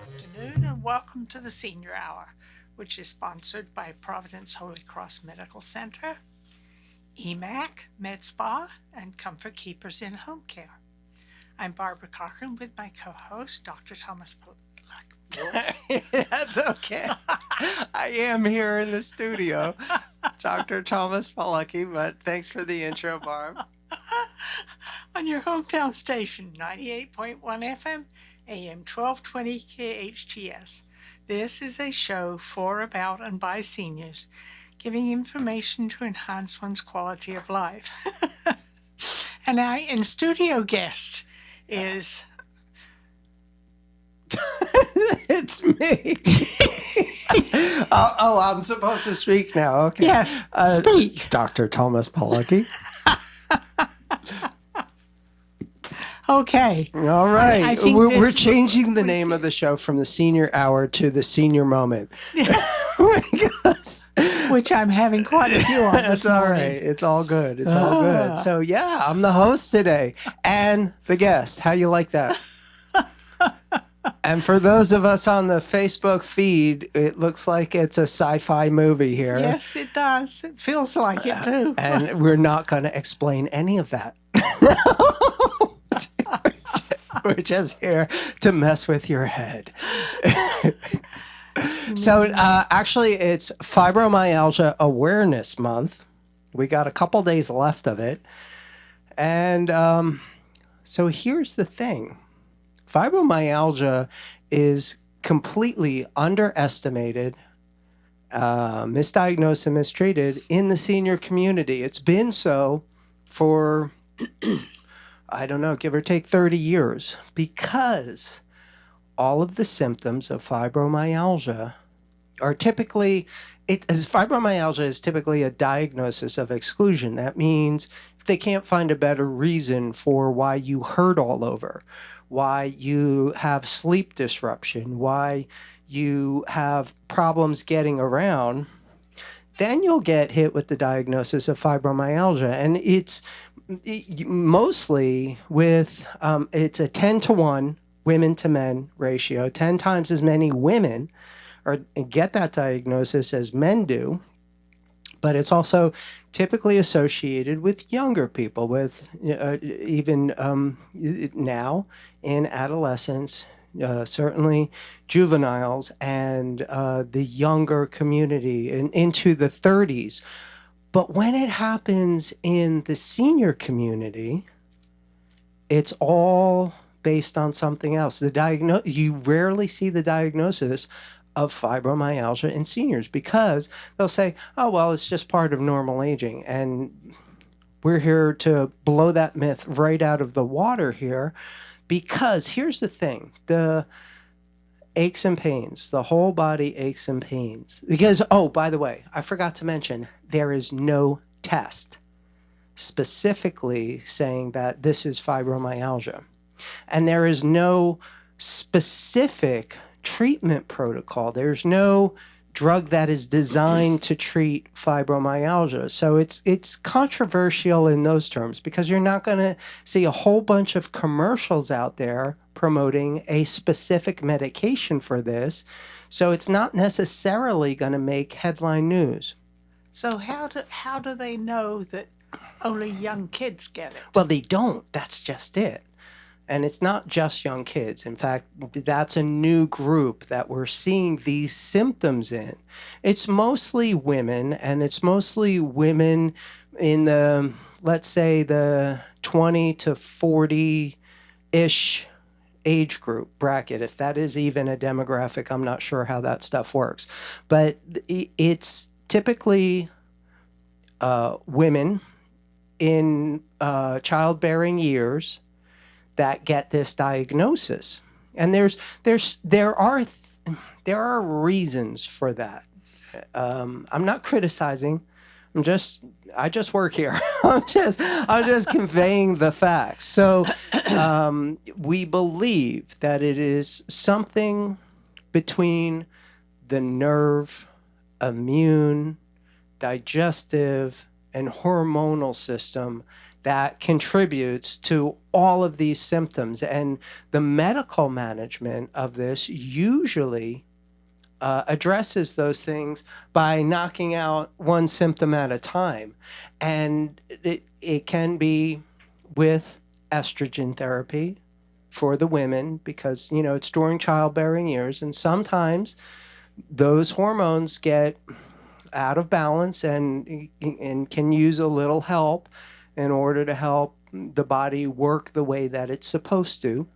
Afternoon and welcome to the Senior Hour, which is sponsored by Providence Holy Cross Medical Center, EMAC, Med Spa, and Comfort Keepers in Home Care. I'm Barbara Cochran with my co-host, Dr. Thomas Polucki. That's okay. I am here in the studio, Dr. Thomas Polucki, but thanks for the intro, Barb. On your hometown station, 98.1 FM, AM 1220 KHTS. This is a show for, about, and by seniors, giving information to enhance one's quality of life. And our in studio guest is. It's me. I'm supposed to speak now. Okay. Yes, speak. Dr. Thomas Polucki. Okay. All right. I think we're changing the name of the show from the Senior Hour to the Senior Moment. Which I'm having quite a few on this That's all morning. right. It's all good. It's all good. So yeah, I'm the host today and the guest. How you like that? And for those of us on the Facebook feed, it looks like it's a sci-fi movie here. Yes, it does. It feels like it too. And we're not going to explain any of that. We're just here to mess with your head. So actually, it's Fibromyalgia Awareness Month. We got a couple days left of it. And so here's the thing. Fibromyalgia is completely underestimated, misdiagnosed, and mistreated in the senior community. It's been so for, I don't know, give or take 30 years, because all of the symptoms of fibromyalgia are typically, fibromyalgia is typically a diagnosis of exclusion. That means if they can't find a better reason for why you hurt all over, why you have sleep disruption, why you have problems getting around, then you'll get hit with the diagnosis of fibromyalgia. And it's mostly with, it's a 10-to-1 women to men ratio, 10 times as many women get that diagnosis as men do. But it's also typically associated with younger people, with even now in adolescence, certainly juveniles and the younger community into the 30s. But when it happens in the senior community, it's all based on something else. You rarely see the diagnosis of fibromyalgia in seniors because they'll say, oh, well, it's just part of normal aging. And we're here to blow that myth right out of the water here, because here's the thing. The aches and pains, the whole body aches and pains. Because, oh, by the way, I forgot to mention, there is no test specifically saying that this is fibromyalgia. And there is no specific treatment protocol. There's no drug that is designed to treat fibromyalgia. So it's controversial in those terms, because you're not going to see a whole bunch of commercials out there promoting a specific medication for this. So it's not necessarily going to make headline news. So how do they know that only young kids get it? Well, they don't. That's just it. And it's not just young kids. In fact, that's a new group that we're seeing these symptoms in. It's mostly women, and it's mostly women in the, let's say, the 20 to 40-ish age group bracket. If that is even a demographic, I'm not sure how that stuff works. But it's typically women in childbearing years that get this diagnosis. And there are reasons for that. I'm not criticizing. I just work here. I'm just conveying the facts. So we believe that it is something between the nerve, immune, digestive, and hormonal system that contributes to all of these symptoms. And the medical management of this usually addresses those things by knocking out one symptom at a time. And it can be with estrogen therapy for the women because, it's during childbearing years. And sometimes those hormones get out of balance and can use a little help in order to help the body work the way that it's supposed to.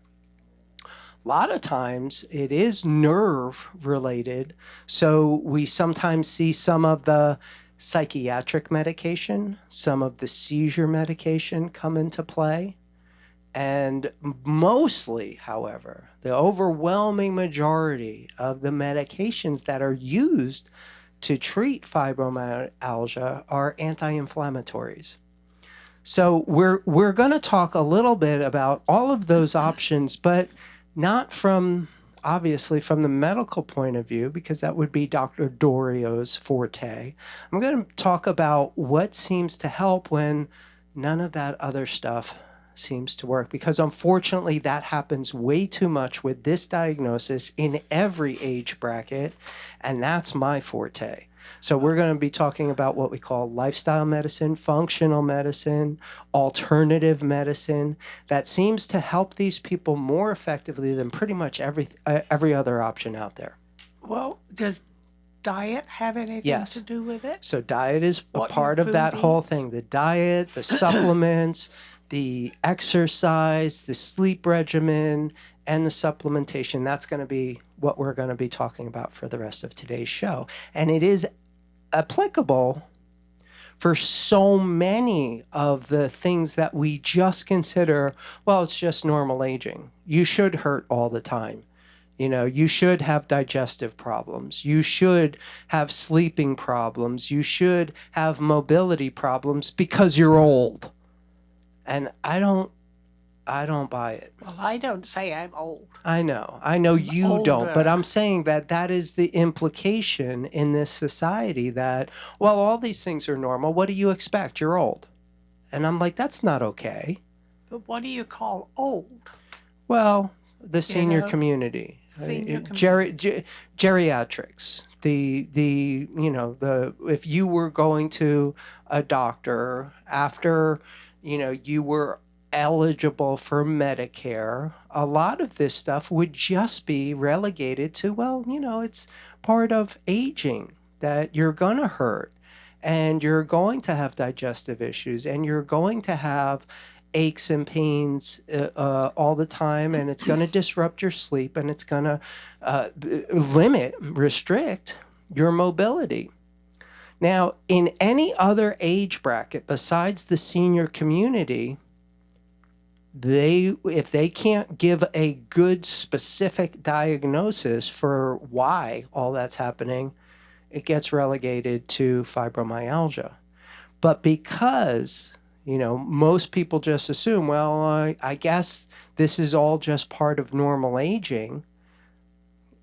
A lot of times it is nerve related. So we sometimes see some of the psychiatric medication, some of the seizure medication come into play. And mostly, however, the overwhelming majority of the medications that are used to treat fibromyalgia are anti-inflammatories. So we're going to talk a little bit about all of those options, but not from obviously from the medical point of view, because that would be Dr. Dorio's forte. I'm going to talk about what seems to help when none of that other stuff seems to work, because unfortunately that happens way too much with this diagnosis in every age bracket, and that's my forte. So we're going to be talking about what we call lifestyle medicine, functional medicine, alternative medicine that seems to help these people more effectively than pretty much every other option out there. Well, does diet have anything to Yes. do with it? So diet is a What your part of that food whole is? thing. The diet, the supplements, the exercise, the sleep regimen, and the supplementation. That's going to be what we're going to be talking about for the rest of today's show. And it is applicable for so many of the things that we just consider, well, it's just normal aging. You should hurt all the time. You should have digestive problems. You should have sleeping problems. You should have mobility problems because you're old. And I don't buy it. Well, I don't say I'm old. I know I'm you don't, but older. I'm saying that is the implication in this society that, well, all these things are normal. What do you expect? You're old. And I'm like, that's not okay. But what do you call old? Well, the You senior know, community, senior community. geriatrics, the if you were going to a doctor after, you were eligible for Medicare, a lot of this stuff would just be relegated to, well, it's part of aging that you're going to hurt and you're going to have digestive issues and you're going to have aches and pains all the time, and it's going to disrupt your sleep, and it's going to restrict your mobility. Now, in any other age bracket besides the senior community, if they can't give a good specific diagnosis for why all that's happening, it gets relegated to fibromyalgia. But because, most people just assume, well, I guess this is all just part of normal aging,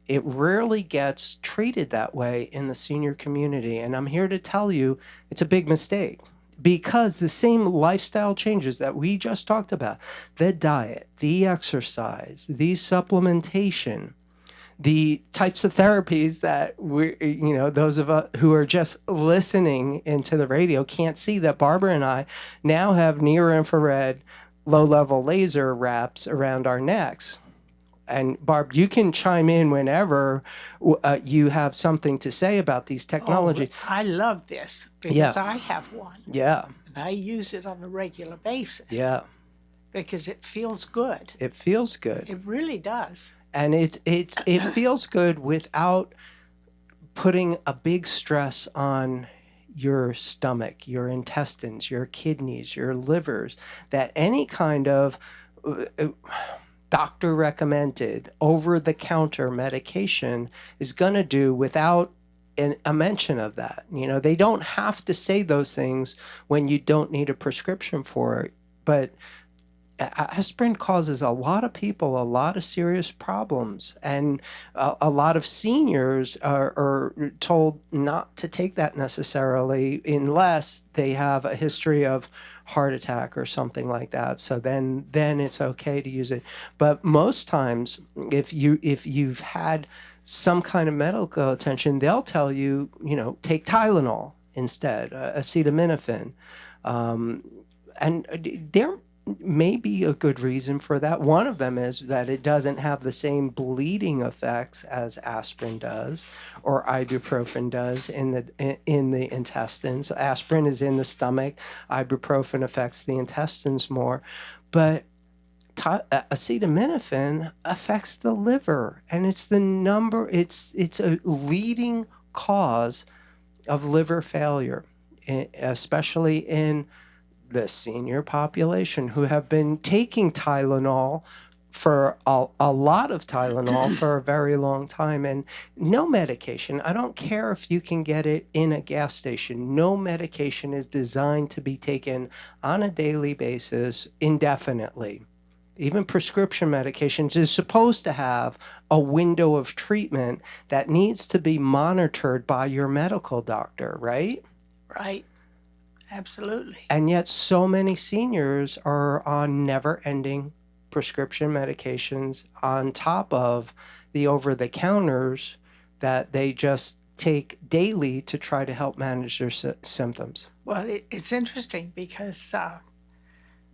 it rarely gets treated that way in the senior community. And I'm here to tell you it's a big mistake, because the same lifestyle changes that we just talked about, the diet, the exercise, the supplementation, the types of therapies that those of us who are just listening into the radio can't see, that Barbara and I now have near infrared low level laser wraps around our necks. And Barb, you can chime in whenever you have something to say about these Oh, technologies. I love this Yeah, because I have one yeah, and I use it on a regular basis yeah. because it feels good. It feels good, It really does. and it feels good without putting a big stress on your stomach, your intestines, your kidneys, your livers, that any kind of uh, doctor recommended over the counter medication is going to do without a mention of that. They don't have to say those things when you don't need a prescription for it. But aspirin causes a lot of people a lot of serious problems, and a lot of seniors are told not to take that necessarily unless they have a history of heart attack or something like that. So then it's okay to use it. But most times, if you've had some kind of medical attention, they'll tell you, take Tylenol instead, acetaminophen. Um, and there may be a good reason for that. One of them is that it doesn't have the same bleeding effects as aspirin does or ibuprofen does in the intestines. Aspirin is in the stomach, ibuprofen affects the intestines more. But acetaminophen affects the liver, and it's a leading cause of liver failure, especially in the senior population who have been taking Tylenol for a lot of Tylenol for a very long time. And no medication, I don't care if you can get it in a gas station, no medication is designed to be taken on a daily basis indefinitely. Even prescription medications is supposed to have a window of treatment that needs to be monitored by your medical doctor, right? Right. Absolutely. And yet, so many seniors are on never ending prescription medications on top of the over the counters that they just take daily to try to help manage their symptoms. Well, it's interesting because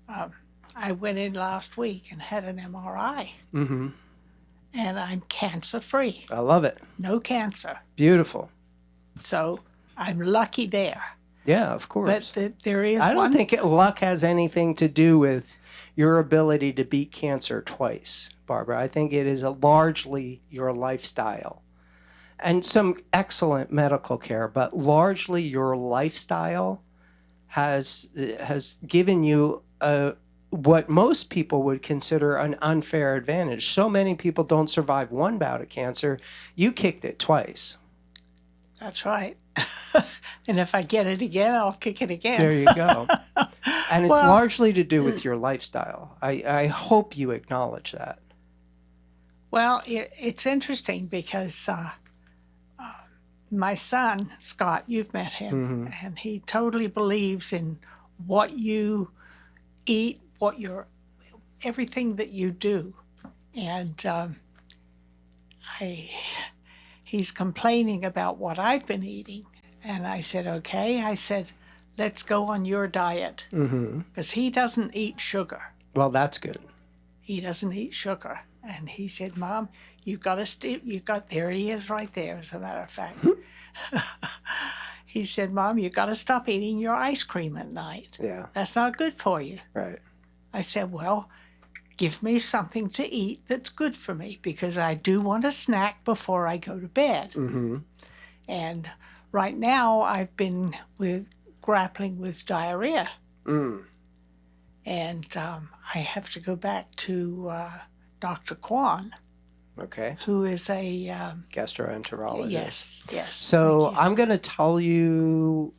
um, I went in last week and had an MRI, Mm-hmm. and I'm cancer free. I love it. No cancer. Beautiful. So I'm lucky there. Yeah, of course. But there is I don't one. think luck has anything to do with your ability to beat cancer twice, Barbara. I think it is largely your lifestyle and some excellent medical care, but largely your lifestyle has given you what most people would consider an unfair advantage. So many people don't survive one bout of cancer. You kicked it twice. That's right. And if I get it again, I'll kick it again. There you go. And it's Well, largely to do with your lifestyle. I hope you acknowledge that. Well, it's interesting because my son, Scott, you've met him, Mm-hmm. and he totally believes in what you eat, everything that you do. And I, he's complaining about what I've been eating. And I said, okay. I said, let's go on your diet. Mm-hmm. Because he doesn't eat sugar. Well, that's good. He doesn't eat sugar. And he said, Mom, there he is right there, as a matter of fact. He said, Mom, you got to stop eating your ice cream at night. Yeah. That's not good for you. Right. I said, well, give me something to eat that's good for me, because I do want a snack before I go to bed. Mm-hmm. And right now I've been grappling with diarrhea. Mm. And I have to go back to Dr. Kwan, Okay. who is a gastroenterologist. Yes. So I'm going to tell you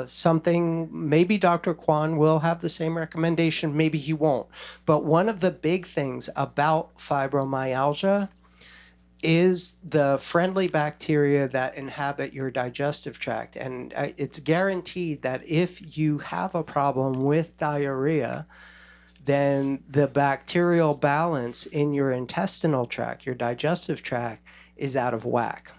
something. Maybe Dr. Kwan will have the same recommendation. Maybe he won't. But one of the big things about fibromyalgia is the friendly bacteria that inhabit your digestive tract. And it's guaranteed that if you have a problem with diarrhea, then the bacterial balance in your intestinal tract, your digestive tract, is out of whack.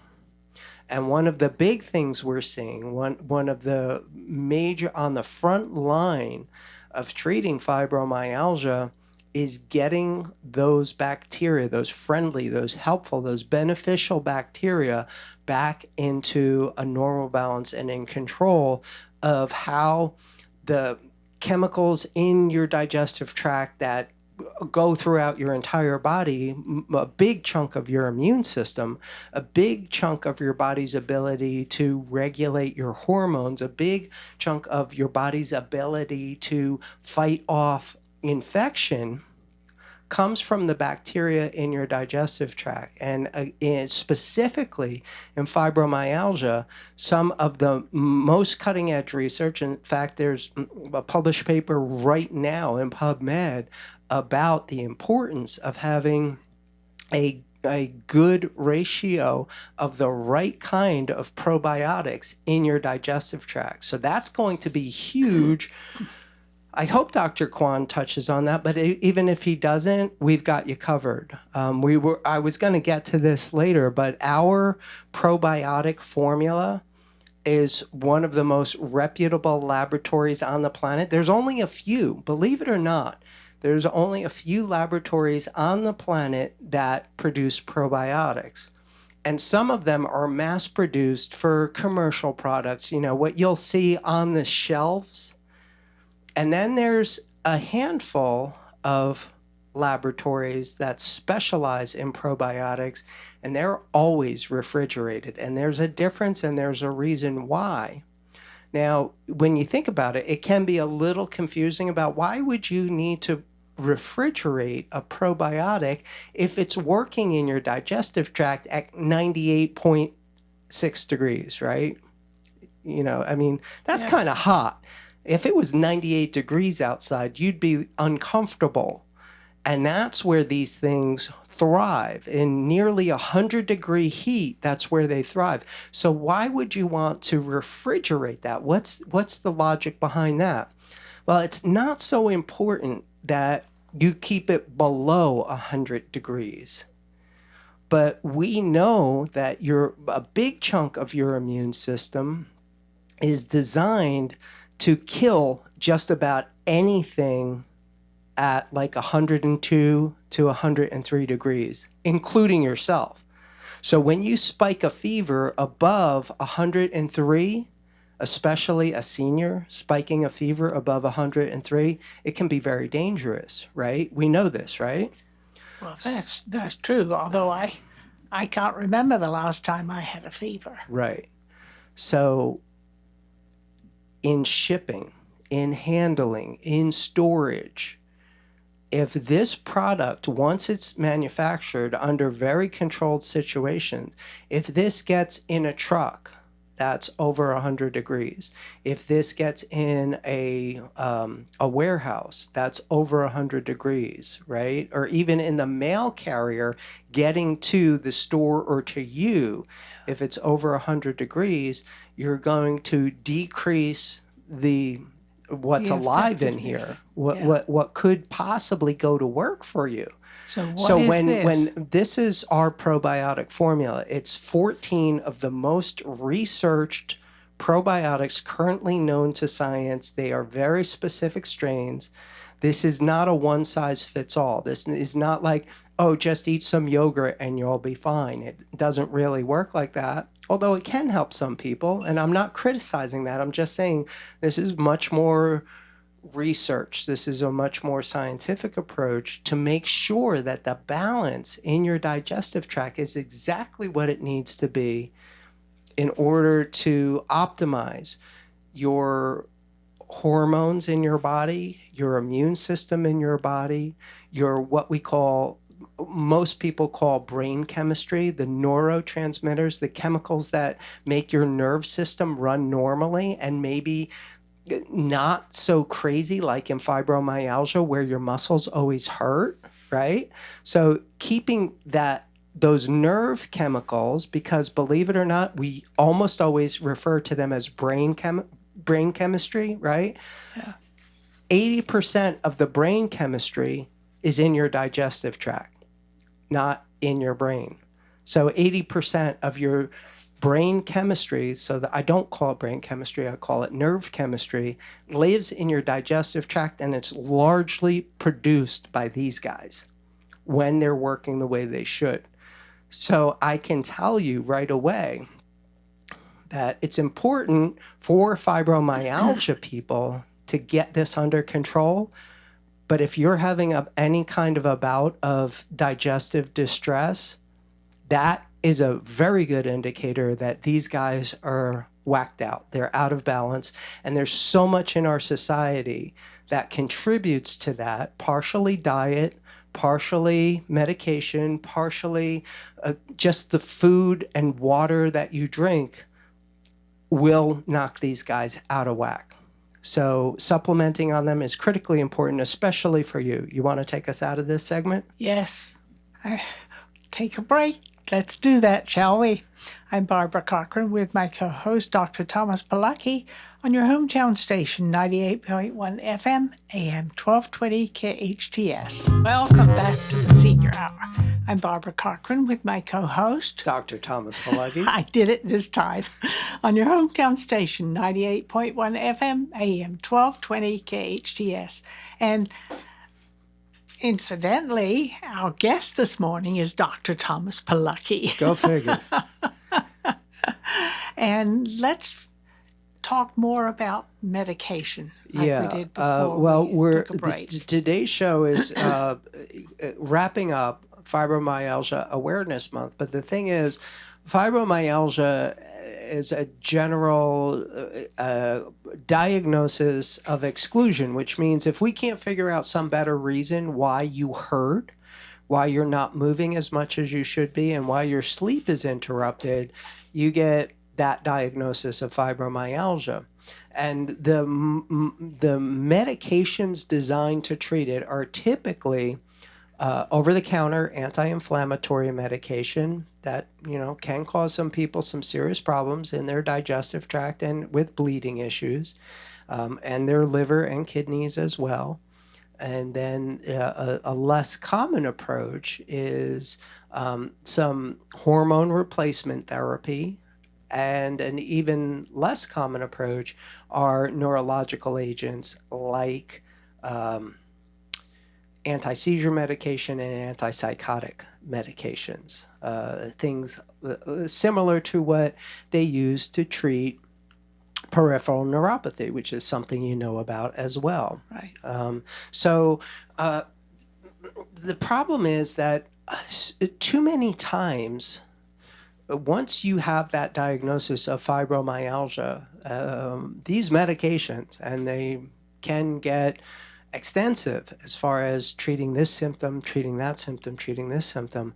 And one of the big things we're seeing, one of the major on the front line of treating fibromyalgia is getting those bacteria, those friendly, those helpful, those beneficial bacteria back into a normal balance and in control of how the chemicals in your digestive tract that go throughout your entire body, a big chunk of your immune system, a big chunk of your body's ability to regulate your hormones, a big chunk of your body's ability to fight off infection comes from the bacteria in your digestive tract. And specifically in fibromyalgia, some of the most cutting edge research, in fact, there's a published paper right now in PubMed about the importance of having a good ratio of the right kind of probiotics in your digestive tract. So that's going to be huge. I hope Dr. Kwan touches on that, but even if he doesn't, we've got you covered. I was going to get to this later, but our probiotic formula is one of the most reputable laboratories on the planet. There's only a few, believe it or not. There's only a few laboratories on the planet that produce probiotics. And some of them are mass produced for commercial products, what you'll see on the shelves. And then there's a handful of laboratories that specialize in probiotics, and they're always refrigerated. And there's a difference, and there's a reason why. Now, when you think about it, it can be a little confusing about why would you need to refrigerate a probiotic if it's working in your digestive tract at 98.6 degrees, right? That's Yeah. kind of hot. If it was 98 degrees outside, you'd be uncomfortable. And that's where these things thrive. In nearly 100-degree heat, that's where they thrive. So why would you want to refrigerate that? What's the logic behind that? Well, it's not so important that you keep it below 100 degrees. But we know that a big chunk of your immune system is designed to kill just about anything at like 102 to 103 degrees, including yourself. So when you spike a fever above 103, especially a senior spiking a fever above 103, it can be very dangerous, right? We know this, right? Well, that's true. Although I can't remember the last time I had a fever. Right. So in shipping, in handling, in storage, if this product, once it's manufactured under very controlled situations, if this gets in a truck that's over 100 degrees, if this gets in a warehouse that's over 100 degrees, right? Or even in the mail carrier getting to the store or to you, if it's over 100 degrees, you're going to decrease what's The alive in here, effectiveness. what Yeah. what what could possibly go to work for you. So what So is when this? this is our probiotic formula, it's 14 of the most researched probiotics currently known to science. They are very specific strains. This is not a one size fits all. This is not like, oh, just eat some yogurt and you'll be fine. It doesn't really work like that, although it can help some people. And I'm not criticizing that. I'm just saying this is much more research. This is a much more scientific approach to make sure that the balance in your digestive tract is exactly what it needs to be in order to optimize your hormones in your body, your immune system in your body, your what we call most people call brain chemistry, the neurotransmitters, the chemicals that make your nerve system run normally and maybe not so crazy like in fibromyalgia where your muscles always hurt, right? So keeping those nerve chemicals, because believe it or not, we almost always refer to them as brain chemistry, right? Yeah. 80% of the brain chemistry is in your digestive tract, not in your brain. So 80% of your brain chemistry, so that I don't call it brain chemistry, I call it nerve chemistry, lives in your digestive tract, and it's largely produced by these guys when they're working the way they should. So I can tell you right away that it's important for fibromyalgia people to get this under control. But if you're having any kind of a bout of digestive distress, that is a very good indicator that these guys are whacked out. They're out of balance. And there's so much in our society that contributes to that, partially diet, partially medication, partially just the food and water that you drink will knock these guys out of whack. So supplementing on them is critically important, especially for you. You want to take us out of this segment? Yes. Take a break. Let's do that, shall we? I'm Barbara Cochran with my co-host, Dr. Thomas Polucki, on your hometown station, 98.1 FM, AM 1220 KHTS. Welcome back to the Senior Hour. I'm Barbara Cochran with my co-host, Dr. Thomas Polucki. I did it this time, on your hometown station, 98.1 FM, AM 1220 KHTS. And incidentally, our guest this morning is Dr. Thomas Polucki. Go figure. And let's talk more about medication like we did before we took a break. Today's show is wrapping up Fibromyalgia Awareness Month. But the thing is, fibromyalgia is a general diagnosis of exclusion, which means if we can't figure out some better reason why you hurt, why you're not moving as much as you should be, and why your sleep is interrupted, you get that diagnosis of fibromyalgia. And the medications designed to treat it are typically over-the-counter anti-inflammatory medication that can cause some people some serious problems in their digestive tract and with bleeding issues, and their liver and kidneys as well. And then a less common approach is some hormone replacement therapy. And an even less common approach are neurological agents like anti-seizure medication and antipsychotic medications, things similar to what they use to treat peripheral neuropathy, which is something you know about as well. Right. So the problem is that too many times, once you have that diagnosis of fibromyalgia, these medications, and they can get extensive as far as treating this symptom, treating that symptom, treating this symptom,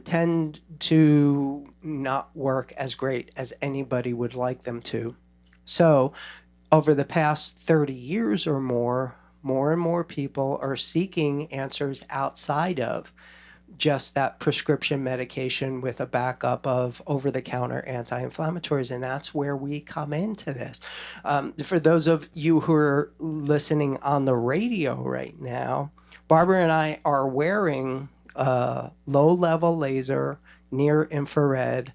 tend to not work as great as anybody would like them to. So over the past 30 years or more and more people are seeking answers outside of just that prescription medication with a backup of over-the-counter anti-inflammatories, and that's where we come into this. For those of you who are listening on the radio right now, Barbara and I are wearing low-level laser, near-infrared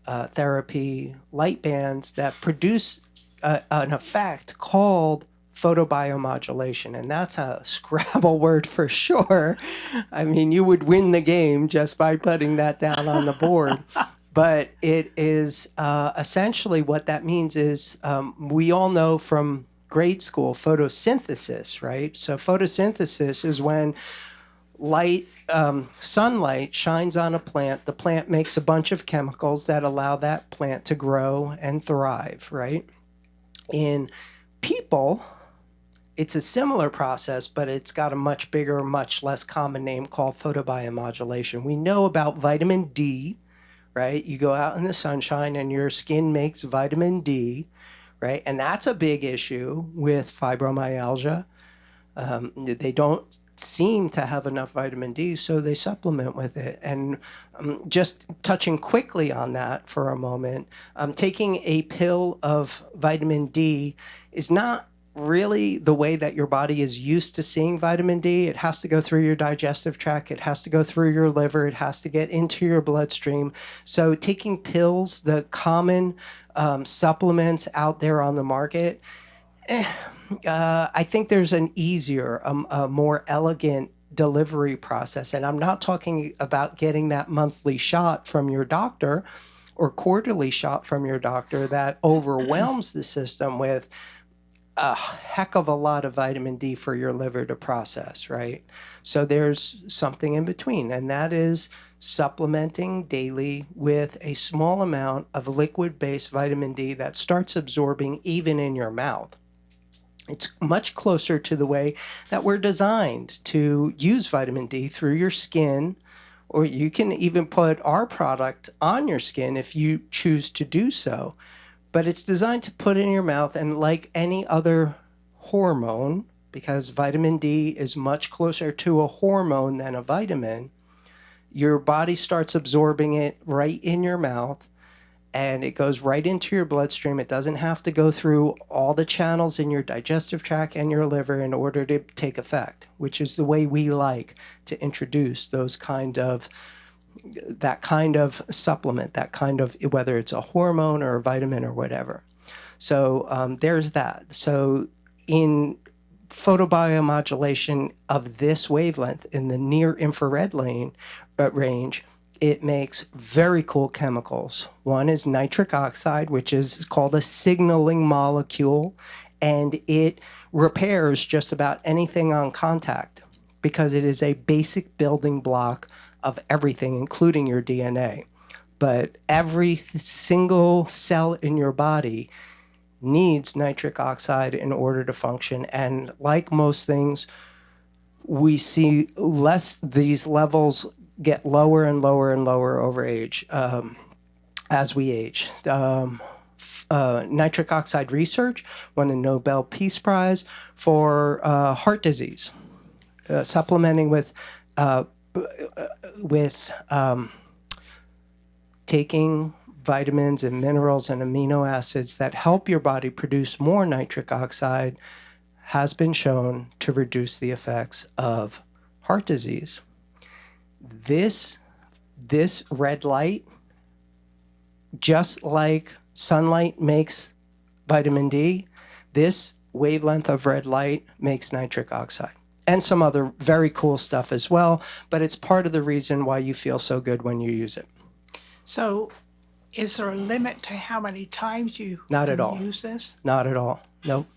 therapy light bands that produce an effect called photobiomodulation, and that's a Scrabble word for sure. I mean, you would win the game just by putting that down on the board. But it is essentially what that means is we all know from grade school photosynthesis, right? So photosynthesis is when sunlight shines on a plant. The plant makes a bunch of chemicals that allow that plant to grow and thrive, right? In people, it's a similar process, but it's got a much bigger, much less common name called photobiomodulation. We know about vitamin D, right? You go out in the sunshine and your skin makes vitamin D, right? And that's a big issue with fibromyalgia. They don't seem to have enough vitamin D, so they supplement with it. And just touching quickly on that for a moment, taking a pill of vitamin D is not really the way that your body is used to seeing vitamin D. It has to go through your digestive tract. It has to go through your liver. It has to get into your bloodstream. So taking pills, the common supplements out there on the market, I think there's an easier, a more elegant delivery process. And I'm not talking about getting that monthly shot from your doctor or quarterly shot from your doctor that overwhelms the system with a heck of a lot of vitamin D for your liver to process, right? So there's something in between, and that is supplementing daily with a small amount of liquid-based vitamin D that starts absorbing even in your mouth. It's much closer to the way that we're designed to use vitamin D through your skin, or you can even put our product on your skin if you choose to do so. But it's designed to put in your mouth, and like any other hormone, because vitamin D is much closer to a hormone than a vitamin, your body starts absorbing it right in your mouth, and it goes right into your bloodstream. It doesn't have to go through all the channels in your digestive tract and your liver in order to take effect, which is the way we like to introduce that kind of supplement, that kind of, whether it's a hormone or a vitamin or whatever. So there's that. So in photobiomodulation of this wavelength in the near infrared range, it makes very cool chemicals. One is nitric oxide, which is called a signaling molecule, and it repairs just about anything on contact because it is a basic building block of everything, including your DNA. But every single cell in your body needs nitric oxide in order to function. And like most things, we see these levels get lower and lower and lower over age, as we age. Nitric oxide research won a Nobel Peace Prize for heart disease, supplementing with taking vitamins and minerals and amino acids that help your body produce more nitric oxide has been shown to reduce the effects of heart disease. This red light, just like sunlight makes vitamin D, this wavelength of red light makes nitric oxide. And some other very cool stuff as well, but it's part of the reason why you feel so good when you use it. So, is there a limit to how many times you Not can at all. use this? Not at all. Nope.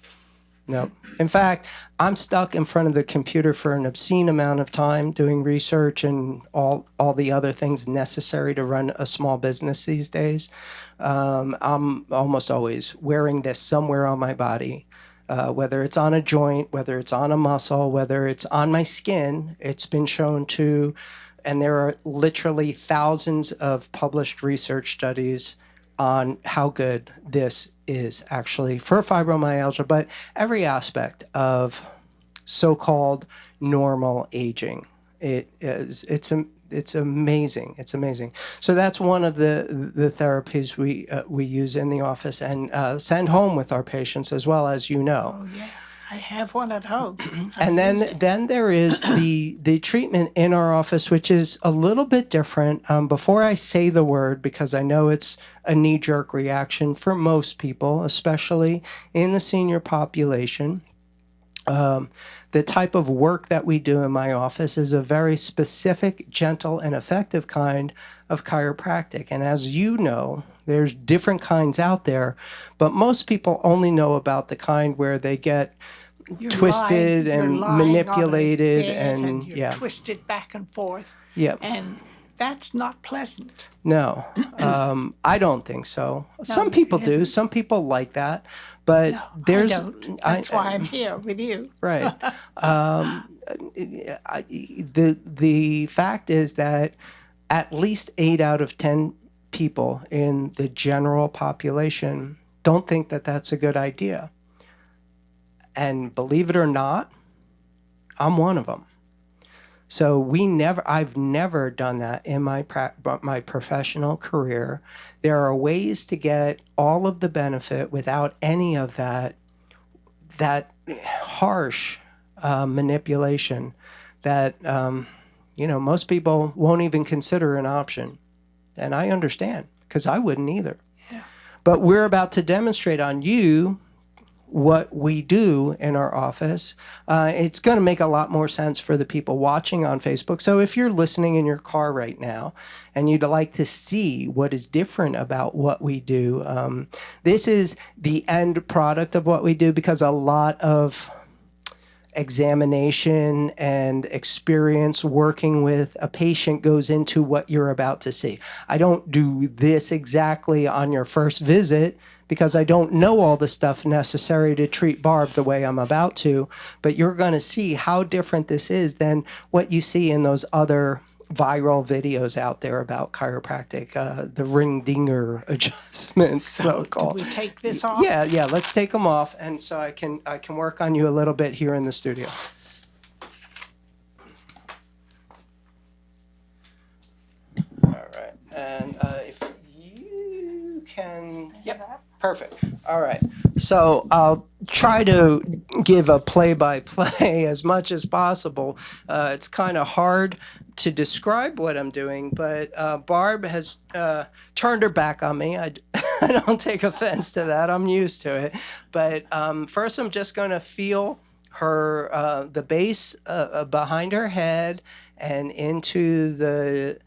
Nope. In fact, I'm stuck in front of the computer for an obscene amount of time doing research and all the other things necessary to run a small business these days. I'm almost always wearing this somewhere on my body, whether it's on a joint, whether it's on a muscle, whether it's on my skin. It's been shown to, and there are literally thousands of published research studies on how good this is actually for fibromyalgia, but every aspect of so-called normal aging. It's amazing. It's amazing. So that's one of the therapies we use in the office and send home with our patients as well, as you know. Oh, yeah. I have one at home. And then there is the treatment in our office, which is a little bit different. Before I say the word, because I know it's a knee-jerk reaction for most people, especially in the senior population. The type of work that we do in my office is a very specific, gentle, and effective kind of chiropractic. And as you know, there's different kinds out there, but most people only know about the kind where they get twisted and manipulated and you're twisted back and forth. Yeah. And that's not pleasant. No, I don't think so. Some people do. Some people like that, but No, there's. I don't. That's why I'm here with you. Right. The fact is that at least 8 out of 10 people in the general population don't think that that's a good idea. And believe it or not, I'm one of them. So I've never done that in my professional career. There are ways to get all of the benefit without any of that harsh manipulation that most people won't even consider an option. And I understand, because I wouldn't either. Yeah. But we're about to demonstrate on you what we do in our office. It's going to make a lot more sense for the people watching on Facebook. So if you're listening in your car right now and you'd like to see what is different about what we do, this is the end product of what we do, because a lot of examination and experience working with a patient goes into what you're about to see. I don't do this exactly on your first visit because I don't know all the stuff necessary to treat Barb the way I'm about to, but you're going to see how different this is than what you see in those other viral videos out there about chiropractic, the ring dinger adjustments, so-called. Do we take this off? Yeah, let's take them off, and so I can work on you a little bit here in the studio. Yep. Perfect. All right. So I'll try to give a play-by-play as much as possible. It's kind of hard to describe what I'm doing, but Barb has turned her back on me. I don't take offense to that. I'm used to it. But first, I'm just going to feel her the base behind her head and into the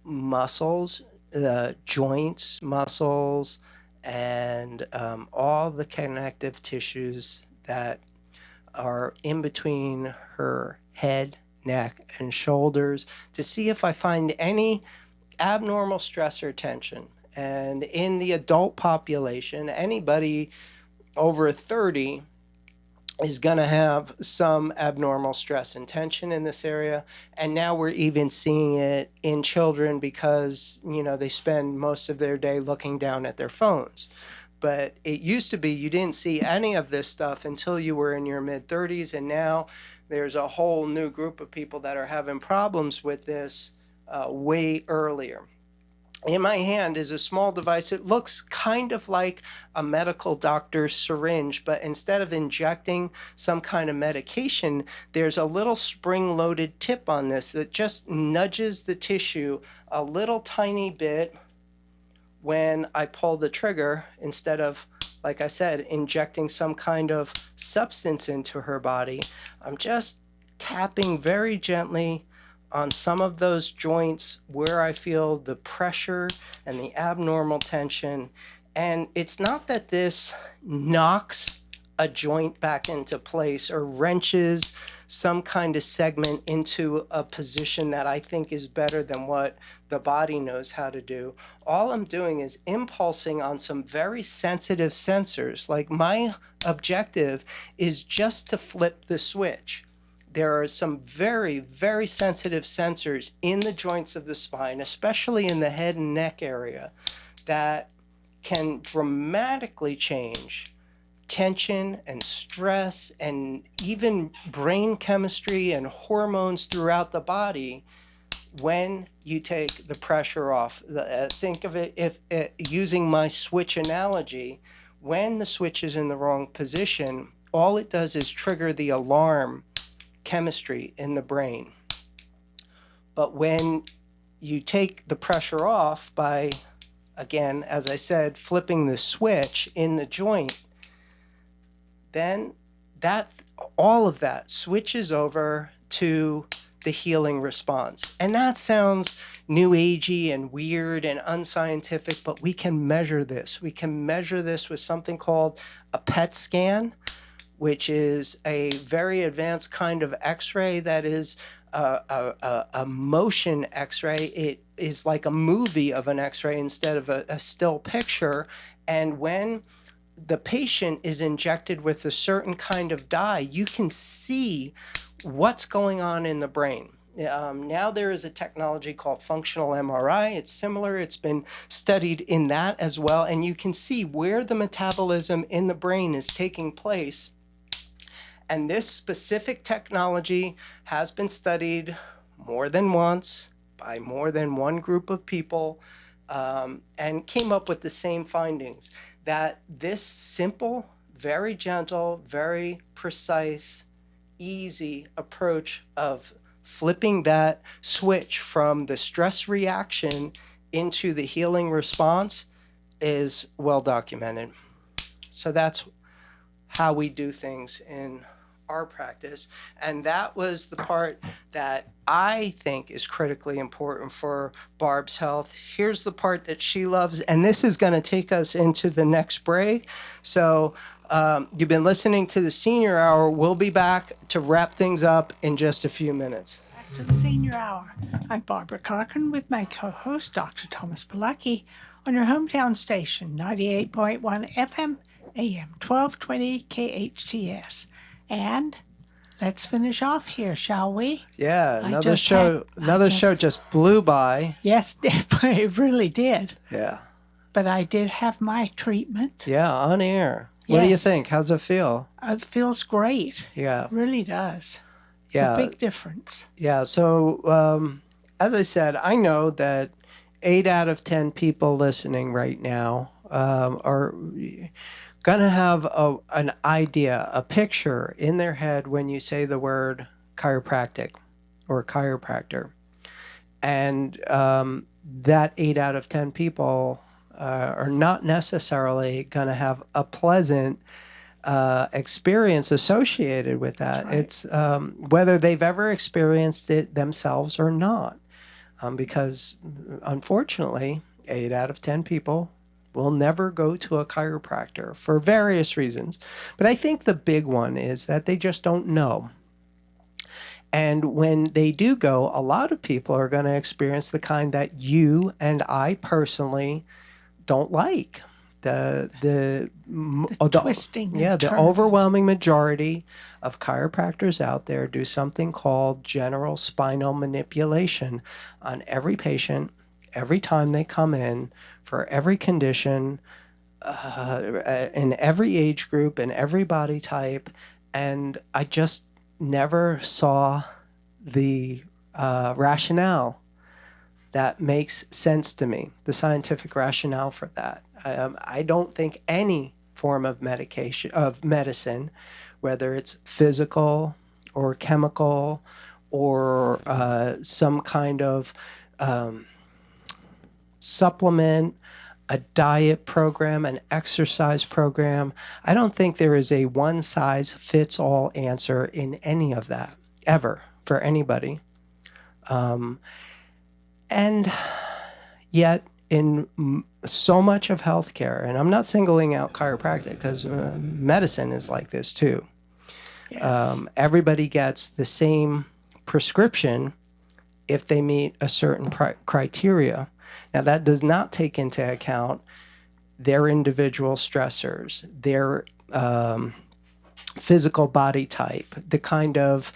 muscles, the joints, muscles, and all the connective tissues that are in between her head, neck, and shoulders to see if I find any abnormal stress or tension. And in the adult population, anybody over 30 is going to have some abnormal stress and tension in this area. And now we're even seeing it in children because, they spend most of their day looking down at their phones. But it used to be you didn't see any of this stuff until you were in your mid 30s. And now there's a whole new group of people that are having problems with this way earlier. In my hand is a small device. It looks kind of like a medical doctor's syringe, but instead of injecting some kind of medication, there's a little spring-loaded tip on this that just nudges the tissue a little tiny bit when I pull the trigger instead of, like I said, injecting some kind of substance into her body. I'm just tapping very gently on some of those joints where I feel the pressure and the abnormal tension. And it's not that this knocks a joint back into place or wrenches some kind of segment into a position that I think is better than what the body knows how to do. All I'm doing is impulsing on some very sensitive sensors. Like my objective is just to flip the switch. There are some very, very sensitive sensors in the joints of the spine, especially in the head and neck area, that can dramatically change tension and stress and even brain chemistry and hormones throughout the body when you take the pressure off. Think of it if using my switch analogy, when the switch is in the wrong position, all it does is trigger the alarm chemistry in the brain. But when you take the pressure off by, again, as I said, flipping the switch in the joint, then that all of that switches over to the healing response. And that sounds new agey and weird and unscientific, but we can measure this. We can measure this with something called a PET scan, which is a very advanced kind of x-ray that is a motion x-ray. It is like a movie of an x-ray instead of a still picture. And when the patient is injected with a certain kind of dye, you can see what's going on in the brain. Now there is a technology called functional MRI. It's similar. It's been studied in that as well. And you can see where the metabolism in the brain is taking place. And this specific technology has been studied more than once by more than one group of people, and came up with the same findings, that this simple, very gentle, very precise, easy approach of flipping that switch from the stress reaction into the healing response is well documented. So that's how we do things in our practice. And that was the part that I think is critically important for Barb's health. Here's the part that she loves, and this is going to take us into the next break. So you've been listening to the Senior Hour. We'll be back to wrap things up in just a few minutes. Back to the Senior Hour. I'm Barbara Cochran with my co-host, Dr. Thomas Polucki, on your hometown station, 98.1 FM, AM 1220 KHTS. And let's finish off here, shall we? Yeah, another show just blew by. Yes, it really did. Yeah. But I did have my treatment. Yeah, on air. What do you think? How's it feel? It feels great. Yeah. It really does. Yeah. It's a big difference. Yeah. So, as I said, I know that 8 out of 10 people listening right now are going to have an idea, a picture in their head when you say the word chiropractic or chiropractor. And that 8 out of 10 people are not necessarily going to have a pleasant experience associated with that. Right. It's whether they've ever experienced it themselves or not. Because unfortunately, 8 out of 10 people will never go to a chiropractor for various reasons. But I think the big one is that they just don't know. And when they do go, a lot of people are going to experience the kind that you and I personally don't like. The twisting and the turning. overwhelming majority of chiropractors out there do something called general spinal manipulation on every patient every time they come in for every condition, in every age group, in every body type. And I just never saw the rationale that makes sense to me, the scientific rationale for that. I don't think any form of medicine, whether it's physical or chemical or some kind of um, supplement, a diet program, an exercise program, I don't think there is a one size fits all answer in any of that, ever, for anybody. And yet, in so much of healthcare, and I'm not singling out chiropractic because medicine is like this too. Yes. Everybody gets the same prescription if they meet a certain criteria. Now, that does not take into account their individual stressors, their physical body type, the kind of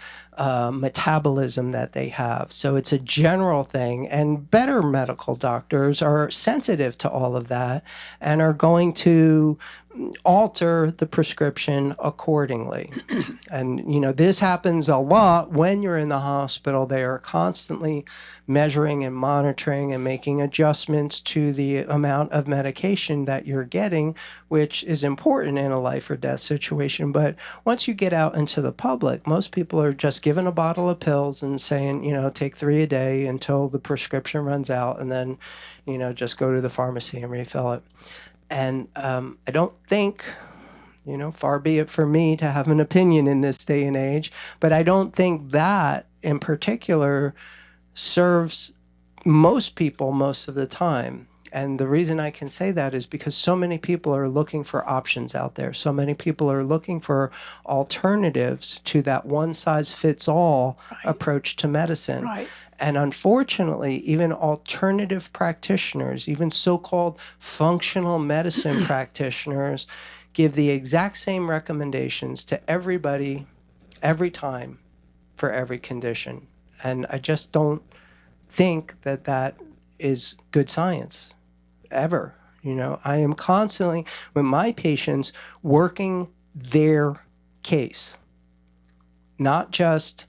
metabolism that they have. So it's a general thing, and better medical doctors are sensitive to all of that and are going to alter the prescription accordingly. And, this happens a lot when you're in the hospital. They are constantly measuring and monitoring and making adjustments to the amount of medication that you're getting, which is important in a life or death situation. But once you get out into the public, most people are just given a bottle of pills and saying, take 3 a day until the prescription runs out, and then, just go to the pharmacy and refill it. And I don't think, far be it for me to have an opinion in this day and age, but I don't think that in particular serves most people most of the time. And the reason I can say that is because so many people are looking for options out there. So many people are looking for alternatives to that one size fits all approach to medicine. Right. And unfortunately, even alternative practitioners, even so-called functional medicine practitioners, give the exact same recommendations to everybody every time for every condition. And I just don't think that that is good science ever. I am constantly, with my patients, working their case, not just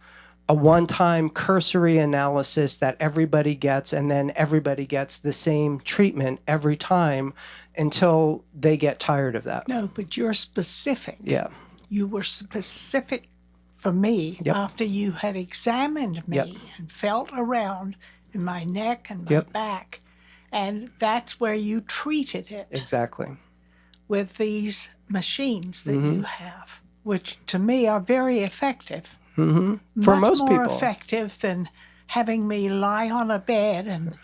a one-time cursory analysis that everybody gets and then everybody gets the same treatment every time until they get tired of that. No, but you're specific. Yeah. You were specific for me after you had examined me and felt around in my neck and my back. And that's where you treated it. Exactly. With these machines that you have, which to me are very effective. Mm-hmm. For most more people. Effective than having me lie on a bed and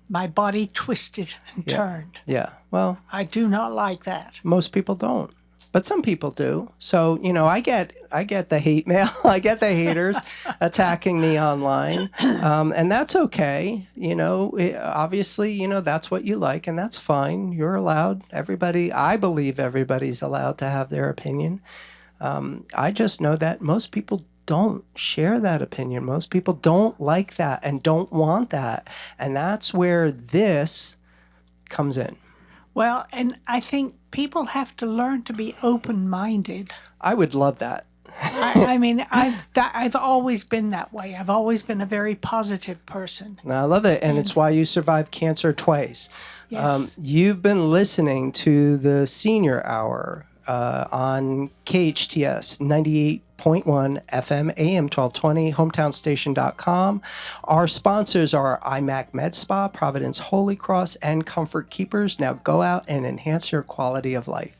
my body twisted and turned. Yeah. Well, I do not like that. Most people don't, but some people do. So, I get the hate mail. I get the haters attacking me online, and that's okay. Obviously, that's what you like, and that's fine. You're allowed. I believe everybody's allowed to have their opinion. I just know that most people don't share that opinion. Most people don't like that and don't want that, and that's where this comes in. Well, and I think people have to learn to be open-minded. I would love that. I mean, I've always been that way. I've always been a very positive person. I love it. And it's And why you survived cancer twice. yes, You've been listening to the Senior Hour on KHTS 98.1 FM, AM 1220, hometownstation.com. Our sponsors are iMac Med Spa, Providence Holy Cross, and Comfort Keepers. Now go out and enhance your quality of life.